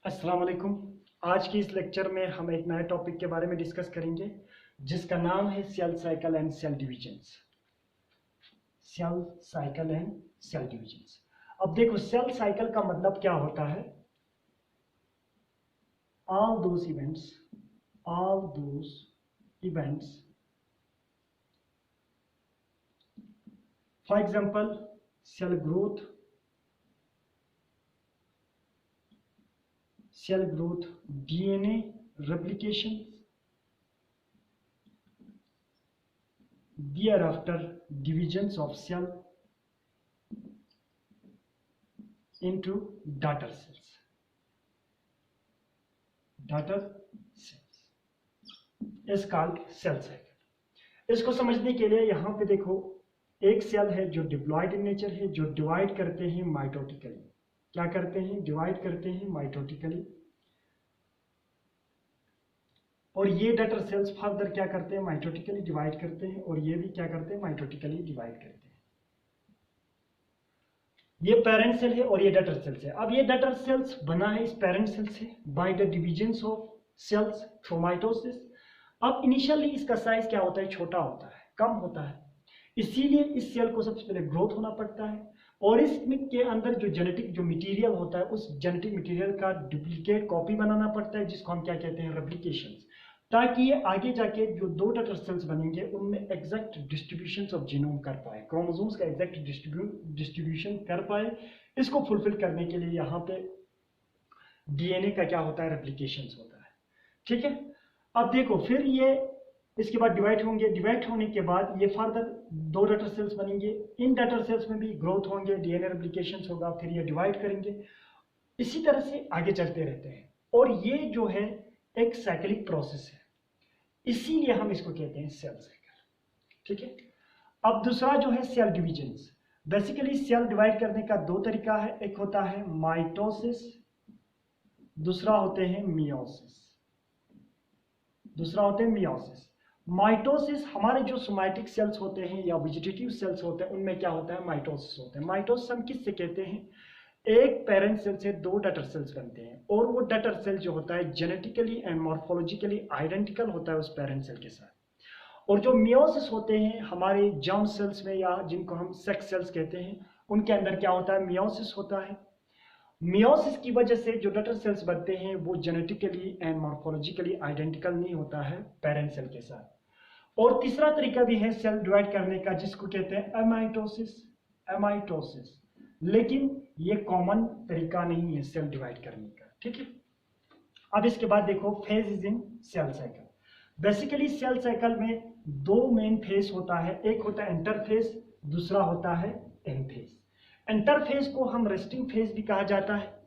अस्सलाम वालेकुम। आज की इस लेक्चर में हम एक नए टॉपिक के बारे में डिस्कस करेंगे जिसका नाम है cell cycle and cell divisions. Cell cycle and cell divisions. अब देखो, सेल साइकिल का मतलब क्या होता है? all those events, for example, cell growth, DNA replication, thereafter divisions of cell into daughter cells is called cell cycle। इसको समझने के लिए यहाँ पे देखो, एक सेल है जो डिप्लॉयड इन नेचर है, जो डिवाइड करते हैं माइटोटिकली। क्या करते हैं? डिवाइड करते हैं माइटोटिकली। और ये डटर सेल्स फर्दर क्या करते हैं? माइटोटिकली डिवाइड करते हैं। और ये भी क्या करते हैं? माइटोटिकली डिवाइड करते हैं। ये पेरेंट सेल है और ये डटर सेल्स है। अब ये डटर सेल्स बना है इस पेरेंट सेल से by the divisions of cells through mitosis. अब इनिशियली इसका साइज क्या होता है? छोटा होता है, कम होता है। इसीलिए इस सेल को सबसे पहले ग्रोथ होना पड़ता है और इसमें के अंदर जो जेनेटिक जो मटेरियल होता है, उस जेनेटिक मटेरियल का डुप्लीकेट कॉपी बनाना पड़ता है, जिसको हम क्या कहते हैं? रेप्लिकेशंस। ताकि ये आगे जाके जो दो डटर सेल्स बनेंगे उनमें एग्जैक्ट डिस्ट्रीब्यूशन ऑफ जीनोम कर पाए, क्रोमोसोम्स का एग्जैक्ट डिस्ट्रीब्यूशन कर पाए। इसको फुलफिल करने के लिए यहाँ पे डीएनए का क्या होता है? रेप्लिकेशंस होता है। ठीक है। अब देखो, फिर ये इसके बाद डिवाइड होंगे। डिवाइड होने के बाद ये फर्दर दो डटर सेल्स बनेंगे। इन डटर सेल्स में भी ग्रोथ होंगे, डीएनए रेप्लिकेशंस होगा, फिर ये डिवाइड करेंगे। इसी तरह से आगे चलते रहते हैं और ये जो है एक साइक्लिक प्रोसेस है, इसीलिए हम इसको कहते हैं सेल साइकिल। ठीक है। अब दूसरा जो है cell divisions. Basically cell divide करने का दो तरीका है, एक होता है माइटोसिस, दूसरा होते हैं मियोसिस। माइटोसिस हमारे जो सोमैटिक सेल्स होते हैं या वेजिटेटिव सेल्स होते हैं, उनमें क्या होता है? माइटोसिस होते हैं। माइटोसिस हम किससे कहते हैं? एक पेरेंट सेल से दो डटर सेल्स बनते हैं और वो डटर सेल जो होता है जेनेटिकली एंड मॉर्फोलॉजिकली आइडेंटिकल होता है उस पेरेंट सेल के साथ। और जो मियोसिस होते हैं हमारे जर्म सेल्स में, या जिनको हम सेक्स सेल्स कहते हैं, उनके अंदर क्या होता है? मियोसिस होता है। मियोसिस की वजह से जो डटर सेल्स बनते हैं वो जेनेटिकली एंड मॉर्फोलॉजिकली आइडेंटिकल नहीं होता है पेरेंट सेल के साथ। और तीसरा तरीका भी है सेल डिवाइड करने का, जिसको कहते हैं एमाइटोसिस। लेकिन ये कॉमन तरीका नहीं है सेल डिवाइड करने का। ठीक है। अब इसके बाद देखो, phases in cell cycle. Basically cell cycle में दो मेन फेज होता है, एक होता है इंटरफेज, दूसरा होता है एमफेज। इंटरफेज को हम रेस्टिंग फेज भी कहा जाता है।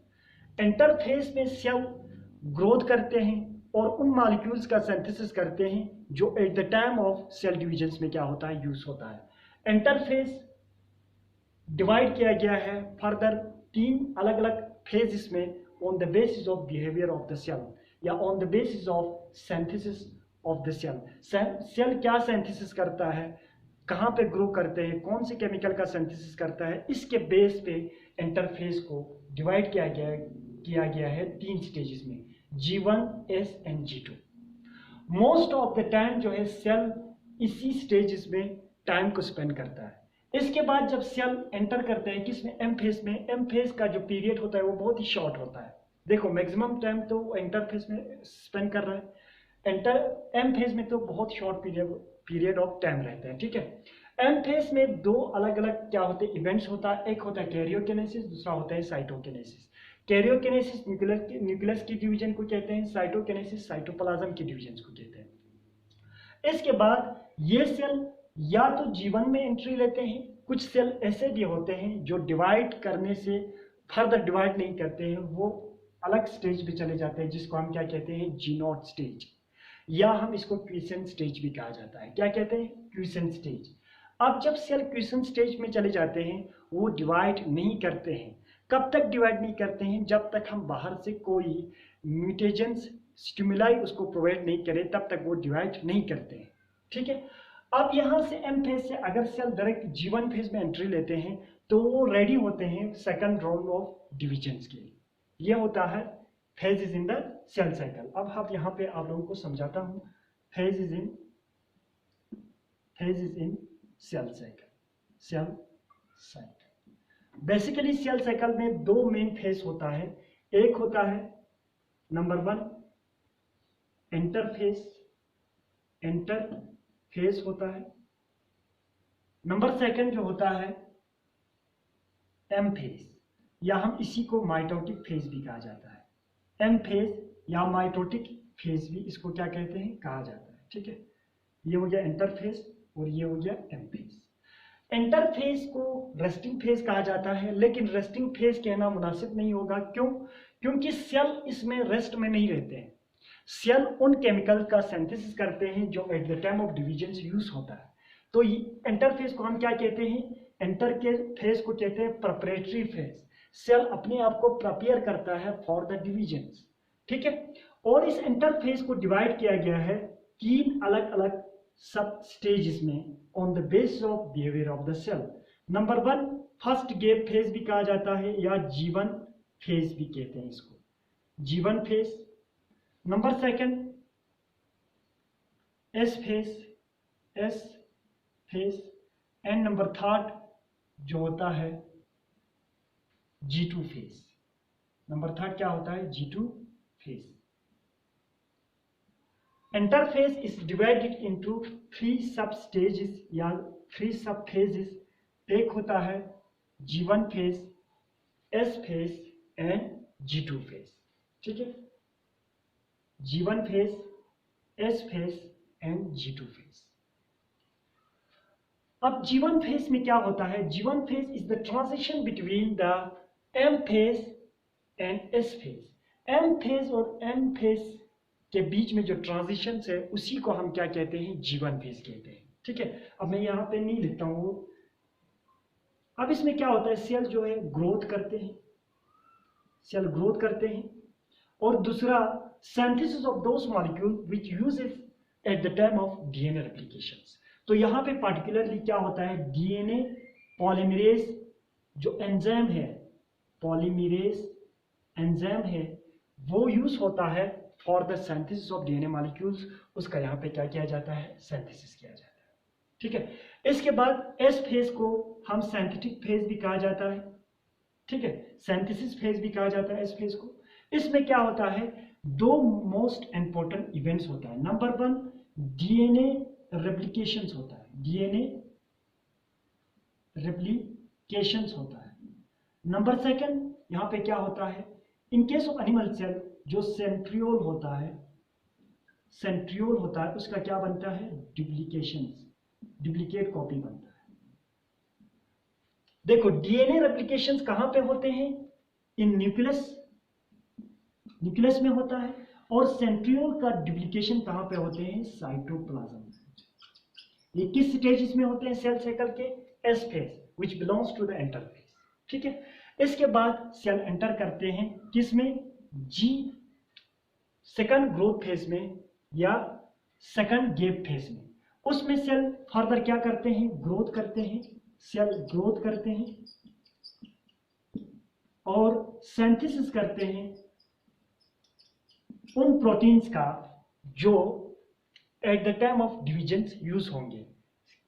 इंटरफेज में सेल ग्रोथ करते हैं और उन मॉलिक्यूल्स का सिंथेसिस करते हैं जो at the time of cell divisions में क्या होता है? यूज होता है। इंटरफेज डिवाइड किया गया है फर्दर तीन अलग अलग फेजेस में on the basis of behaviour of the cell या on the basis of synthesis of the cell. Cell क्या सिंथेसिस करता है, कहाँ पे ग्रो करते हैं, कौन से केमिकल का सिंथेसिस करता है, इसके बेस पे इंटरफेज को डिवाइड किया गया है तीन स्टेजेस में, G1, S and G2। Most of the time जो है सेल इसी स्टेजेस में टाइम को स्पेंड करता है। इसके बाद जब सेल एंटर करते हैं किसमें? एम फेज में। एम फेज का जो पीरियड होता है वो बहुत ही शॉर्ट होता है। देखो, मैक्सिमम टाइम तो इंटर फेज में स्पेंड कर रहा है, एम फेज में तो बहुत शॉर्ट पीरियड ऑफ टाइम रहता है। ठीक है। एम फेज में दो अलग अलग क्या होते हैं? इवेंट्स होता है। एक होता है कैरियोकिनेसिस, दूसरा होता है साइटोकिनेसिस। कैरियोकिनेसिस न्यूक्लियस की डिवीजन को कहते हैं, साइटोकिनेसिस साइटोप्लाज्म की डिवीजन को कहते हैं। इसके बाद ये सेल या तो जीवन में एंट्री लेते हैं, कुछ सेल ऐसे भी होते हैं जो डिवाइड करने से फर्दर डिवाइड नहीं करते हैं, वो अलग स्टेज पे चले जाते हैं, जिसको हम क्या कहते हैं? जी0 स्टेज, या हम इसको क्विसेंट स्टेज भी कहा जाता है। क्या कहते हैं? Quiescent stage. अब जब सेल क्विसेंट स्टेज में चले जाते हैं वो डिवाइड नहीं करते हैं। कब तक डिवाइड नहीं करते हैं? जब तक हम बाहर से कोई म्यूटेजेंस स्टिमुलाई उसको प्रोवाइड नहीं करें, तब तक वो डिवाइड नहीं करते हैं। ठीक है। अब यहां से एम फेज से अगर सेल डायरेक्ट G1 फेज में एंट्री लेते हैं तो वो रेडी होते हैं सेकंड राउंड ऑफ डिविजन्स के लिए। ये होता है phases in the cell cycle. अब आप यहाँ पे आप लोगों को समझाता हूँ phases in cell cycle. Basically cell cycle में दो मेन फेज होता है. एक होता है नंबर 1 एंटर फेज होता है. नंबर 2 जो होता है एम फेज, या हम इसी को माइटोटिक फेज भी कहा जाता है. एम फेज या माइटोटिक फेज भी इसको क्या कहते हैं, कहा जाता है. ठीक है, ये हो गया एंटर फेज और ये हो गया एम फेज. एंटर फेज को रेस्टिंग फेज कहा जाता है, लेकिन रेस्टिंग फेज कहना मुनासिब नहीं होगा. क्यों? क्योंकि सेल इसमें रेस्ट में नहीं रहते हैं. सेल उन केमिकल का सिंथेसिस करते हैं जो at the time of division use होता है. तो एंटर फेज को हम क्या कहते हैं, एंटर के फेज को कहते हैं प्रिपरेटरी फेज. सेल अपने आप को प्रिपेयर करता है फॉर द डिवीजन. ठीक है, और इस एंटर फेज को डिवाइड किया गया है 3 अलग अलग सब स्टेजेस में on the basis of behaviour of the cell. Number 1 first gap phase भी कहा जाता है या जीवन फेज भी कहते हैं इसको, जीवन phase. Number 2 S phase and number 3 जो होता है G2 फेज. नंबर 3 क्या होता है, G2 phase. Interphase is divided into 3 sub stages या 3 sub phases. एक होता है G1 phase, S phase and G2 phase. ठीक है, G1 phase, S phase and G2 phase. अब G1 फेज में क्या होता है, G1 phase is the transition between the M phase and S phase. M phase और N फेज के बीच में जो ट्रांजिशन है उसी को हम क्या कहते हैं, G1 फेज कहते हैं. ठीक है, अब मैं यहाँ पे नहीं लिखता हूँ. अब इसमें क्या होता है, सेल जो है ग्रोथ करते हैं और दूसरा synthesis of those molecule which uses at the time of DNA replications. तो यहाँ पे पार्टिकुलरली क्या होता है, डीएनए पॉलीमरेज जो एंजाइम है, पॉलीमरेज एंजाइम है, वो यूज होता है for the synthesis of DNA molecules. उसका यहाँ पे क्या किया जाता है, सिंथेसिस किया जाता है. ठीक है, इसके बाद एस फेज को हम सिंथेटिक फेज भी कहा जाता है. ठीक है, सिंथेसिस फेज भी कहा जाता है एस फेज को. इसमें क्या होता है, 2 मोस्ट इंपॉर्टेंट इवेंट्स होता है. नंबर 1 डीएनए रेप्लिकेशंस होता है, डीएनए रेप्लिकेशंस होता है. नंबर 2 यहाँ पे क्या होता है, in case of animal cell जो सेंट्रियोल होता है उसका क्या बनता है, डुप्लीकेट कॉपी बनता है. देखो डीएनए रेप्लिकेशंस कहां पे होते हैं, इन न्यूक्लियस में होता है, और सेंट्रियोल का डुप्लीकेशन कहां पे होते हैं, साइटोप्लाज्म में. ये किस स्टेज में होते हैं सेल साइकिल के, S phase which belongs to the interphase. ठीक है, इसके बाद सेल एंटर करते हैं किसमें, सेकंड ग्रोथ फेज में या सेकंड गैप फेज में. उसमें सेल फर्दर क्या करते हैं, ग्रोथ करते हैं. सेल ग्रोथ करते हैं और सिंथेसिस करते हैं उन प्रोटीन्स का जो at the time of division use होंगे.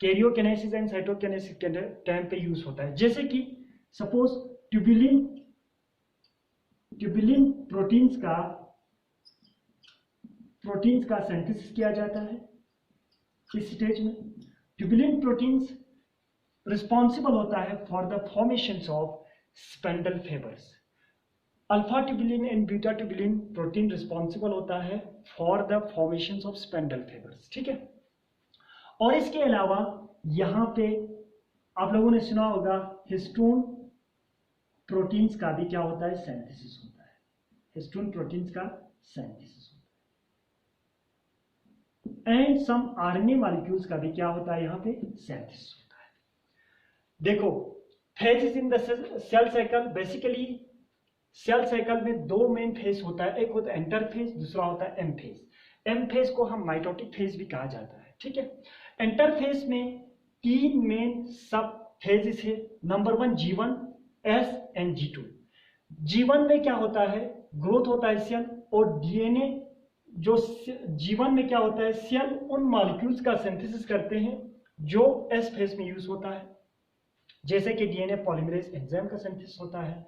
कैरियोकिनेसिस एंड साइटोकिनेसिस के टाइम पे यूज होता है. जैसे कि सपोज ट्यूबुलिन प्रोटीन्स का सिंथेसिस किया जाता है इस स्टेज में. ट्यूबुलिन प्रोटीन्स रिस्पॉन्सिबल होता है for the formations of spindle fibres. Alpha tubulin and beta tubulin protein responsible होता है for the formations of spindle fibres. ठीक है, और इसके अलावा यहाँ पे आप लोगों ने सुना होगा हिस्टोन प्रोटीन्स का भी क्या होता है, सिंथेसिस होता है. हिस्टोन प्रोटीन्स का synthesis and some RNA molecules का भी क्या होता है, यहाँ पे सिंथेसिस होता है. देखो phases in the cell cycle, basically cell cycle में 2 मेन फेज होता है. एक होता है एंटर फेज, दूसरा होता है एम फेज. एम फेज को हम माइटोटिक फेज भी कहा जाता है. ठीक है, एंटर फेज में 3 मेन सब फेजेस है. Number 1 G1, S and G2. जीवन में क्या होता है, ग्रोथ होता है सेल, और डीएनए जो जीवन में क्या होता है, सेल उन मॉलिक्यूल्स का सिंथेसिस करते हैं जो एस फेज में यूज होता है, जैसे कि डीएनए पॉलीमरेज एंजाइम का सिंथेसिस होता है।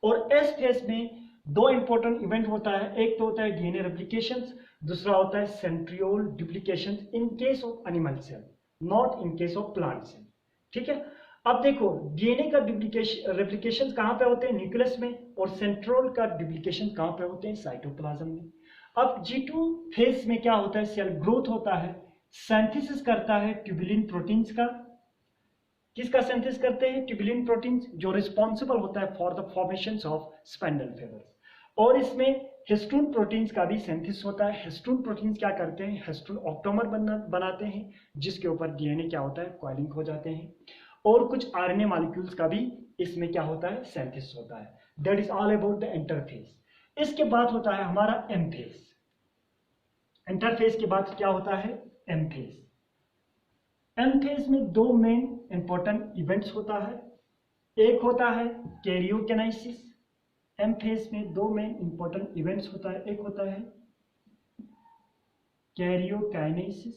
और एस फेज में दो इंपॉर्टेंट इवेंट होता है, एक तो होता है डीएनए रेप्लिकेशन, दूसरा होता है centriole duplication in case of animal cell, not in case of plant cell. ठीक है, अब देखो डीएनए का डुप्लीकेशन रेप्लिकेशन कहां पे होते हैं, न्यूक्लियस में, और सेंट्रोल का डुप्लीकेशन कहां पे होते हैं, साइटोप्लाज्म में। अब G2 फेज में क्या होता है, सेल ग्रोथ होता है, सिंथेसिस करता है ट्यूबुलिन प्रोटीन्स का। किसका सिंथेसिस करते हैं, ट्यूबुलिन प्रोटीन्स, जो रिस्पॉन्सिबल होता है for the formation of spindle fibres. और इसमें हिस्टोन प्रोटीन्स का भी सिंथेसिस होता है। हिस्टोन प्रोटीन्स क्या करते हैं, हिस्टोन ऑक्टोमर बनाते हैं, जिसके ऊपर डीएनए क्या होता है, कॉइलिंग हो जाते हैं। और कुछ आरएनए मॉलिक्यूल्स का भी इसमें क्या होता है, सिंथेसिस होता है। That is all about the interface. इसके बाद होता है हमारा एम फेज। इंटरफेस के बाद क्या होता है, एम फेज। एम फेज में दो मेन इंपॉर्टेंट इवेंट्स होता है, एक होता है कैरियोकाइनेसिस। एम फेज में दो मेन इंपॉर्टेंट इवेंट्स होता है, एक होता है कैरियोकाइनेसिस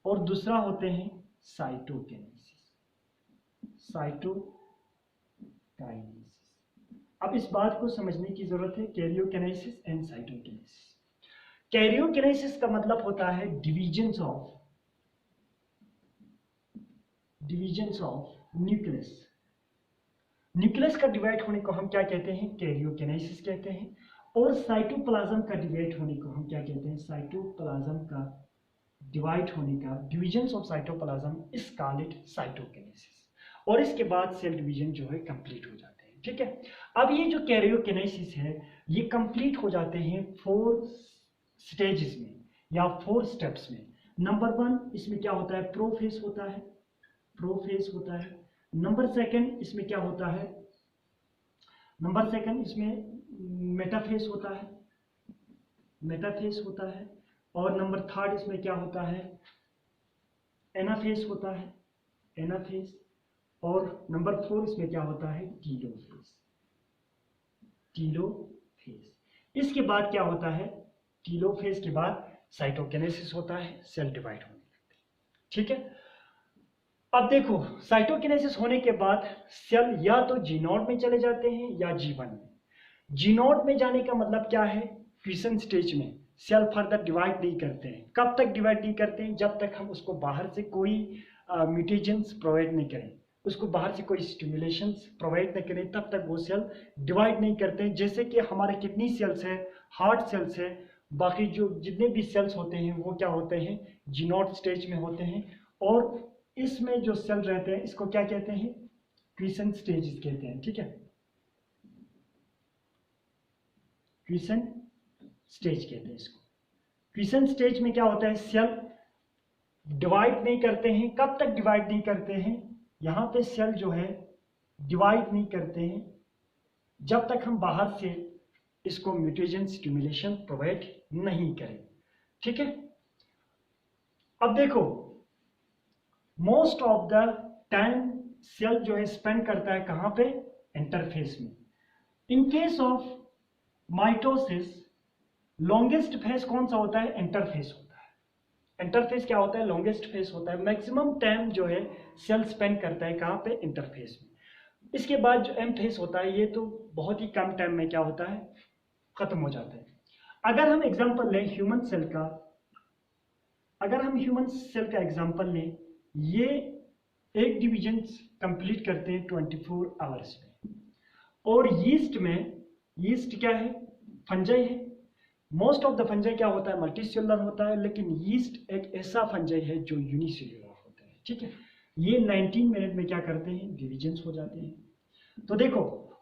और दूसरा होते हैं साइटोकाइनेसिस। साइटोकाइनेसिस, अब इस बात को समझने की जरूरत है, कैरियोकाइनेसिस एंड साइटोकाइनेसिस। कैरियोकाइनेसिस का मतलब होता है डिविजन्स ऑफ न्यूक्लियस। न्यूक्लियस का डिवाइड होने को हम क्या कहते हैं, कैरियोकाइनेसिस कहते हैं। और साइटोप्लाज्म का डिवाइड होने को हम क्या कहते हैं, साइटोप्लाज्म का डिवाइड होने का, divisions of cytoplasm is called cytokinesis. और इसके बाद सेल डिवीजन जो है कंप्लीट हो जाते हैं। ठीक है, अब ये जो कैरियोकाइनेसिस है ये कंप्लीट हो जाते हैं 4 स्टेजेस में या 4 स्टेप्स में। नंबर 1 इसमें क्या होता है, प्रोफेज होता है, प्रोफेज होता है। नंबर 2 इसमें क्या होता है, नंबर 2 इसमें मेटाफेज होता है, मेटाफेज होता है। और नंबर 3 इसमें क्या होता है, एनाफेज होता है, एनाफेज। और नंबर 4 इसमें क्या होता है, टीलोफेज, टीलोफेज। इसके बाद क्या होता है, टीलोफेज के बाद साइटोकाइनेसिस होता है, सेल डिवाइड होने लगते हैं। ठीक है, अब देखो साइटोकाइनेसिस होने के बाद सेल या तो जी नोड में चले जाते हैं या जी1 में। जी नोड में जाने का मतलब क्या है, क्विसन स्टेज में सेल फर्दर डिवाइड नहीं करते हैं। कब तक डिवाइड नहीं करते हैं, जब तक हम उसको बाहर से कोई म्यूटेशंस प्रोवाइड नहीं करें, उसको बाहर से कोई स्टिमुलेशंस प्रोवाइड नहीं करें, तब तक वो सेल डिवाइड नहीं करते हैं। जैसे कि हमारे किडनी सेल्स है, हार्ट सेल्स है, बाकी जो जितने भी सेल्स होते हैं वो क्या होते हैं, जी नोड स्टेज में होते हैं। और इसमें जो सेल रहते हैं इसको क्या कहते हैं, क्विसन स्टेज कहते हैं। ठीक है, क्विसन स्टेज कहते हैं इसको। क्विसन स्टेज में क्या होता है, सेल डिवाइड नहीं करते हैं। कब तक डिवाइड नहीं करते हैं, यहां पे सेल जो है डिवाइड नहीं करते हैं जब तक हम बाहर से इसको म्यूटेशन स्टिमुलेशन प्रोवाइड नहीं करें। ठीक है, अब देखो most of the time cell जो है स्पेंड करता है कहां पे, इंटरफेस में। In case of mitosis longest phase कौन सा होता है, इंटरफेस होता है। इंटरफेस क्या होता है, लॉन्गेस्ट फेज होता है। मैक्सिमम टाइम जो है सेल स्पेंड करता है कहां पे, इंटरफेस में। इसके बाद जो एम फेज होता है ये तो बहुत ही कम टाइम में क्या होता है, खत्म हो जाता है। अगर हम एग्जांपल लें ह्यूमन सेल का, अगर हम ह्यूमन सेल का एग्जांपल लें, ये एक डिवीजन कंप्लीट करते हैं 24 आवर्स में। और यीस्ट में, यीस्ट क्या है, फंजाई है। मोस्ट ऑफ द फंजाई क्या होता है, मल्टीसेलुलर होता है, लेकिन यीस्ट एक ऐसा फंजाई है जो यूनिसेलुलर होता है। ठीक है, ये 19 मिनट में क्या करते हैं, डिविजन्स हो जाते हैं। तो देखो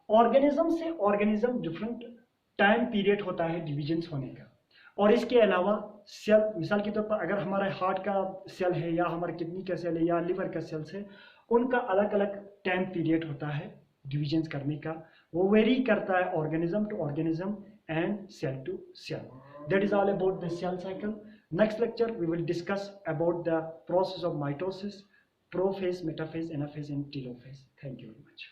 ऑर्गेनिज्म से ऑर्गेनिज्म डिफरेंट टाइम पीरियड होता है डिविजन्स होने का। और इसके अलावा सेल, मिसाल के तौर पर अगर हमारे हार्ट का सेल है या हमारे किडनी का सेल है या लिवर का सेल्स है, उनका अलग अलग टाइम पीरियड होता है डिविजन्स करने का। वो वेरी करता है organism to organism and cell to cell. That is all about the cell cycle. Next lecture we will discuss about the process of mitosis, prophase, metaphase, anaphase and telophase. Thank you very much.